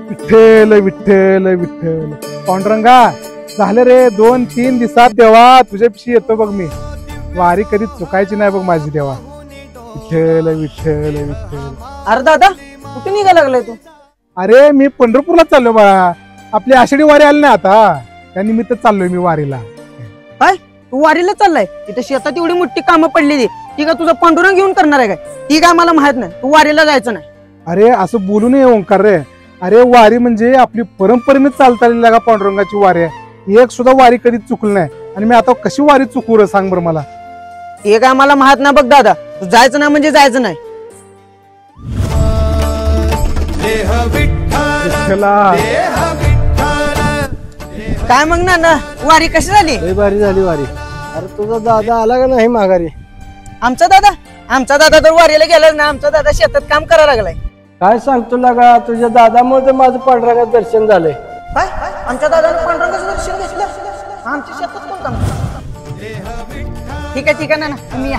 विठ्ठल विठ्ठल विठ्ठल पांडुरंगा झालं रे 2-3 दिवसात देवा तुझ्यापाशी येतो बघ मी. वारी कधी चुकायची नाही बघ माझी देवा. विठ्ठल विठ्ठल विठ्ठल. अरे दादा कुठे निघा लागलाय तू? अरे मी पंढरपूरला चाललो बाळा. आपली आषाढी वारी आली ना आता त्या निमित्त चाललोय मी वारीला. काय तू वारीला चाललाय? तिथे शेतात एवढी मोठी कामं पडलेली ती का तुझा पांडुरंग घेऊन करणार आहे काय? ती काय मला माहित नाही. तू वारीला जायचं नाही. अरे असं बोलू नये ओंकार रे. अरे वारी म्हणजे आपली परंपरेने चालता आलेली का पांडुरंगाची वारी आहे. एक सुद्धा वारी कधी चुकली नाही आणि मी आता कशी वारी चुकू रे सांग बरं मला. ते काय मला माहित नाही बघ दादा. तू जायचं नाही म्हणजे जायचं नाही. काय मग ना वारी कशी झाली? भारी झाली वारी. अरे तुझा दादा आला का नाही माघारी? आमचा दादा तर वारीला गेलाच ना. आमचा दादा शेतात काम करायला लागलाय. काय सांगतो लागा तुझ्या दादामुळे माझं पांडुरंगाचं दर्शन झालंय. काय आमच्या दादानं पांडुरंगाचं दर्शन घेतलं? आमच्या शेतात कोण काम? ठीक आहे ना तुम्ही या.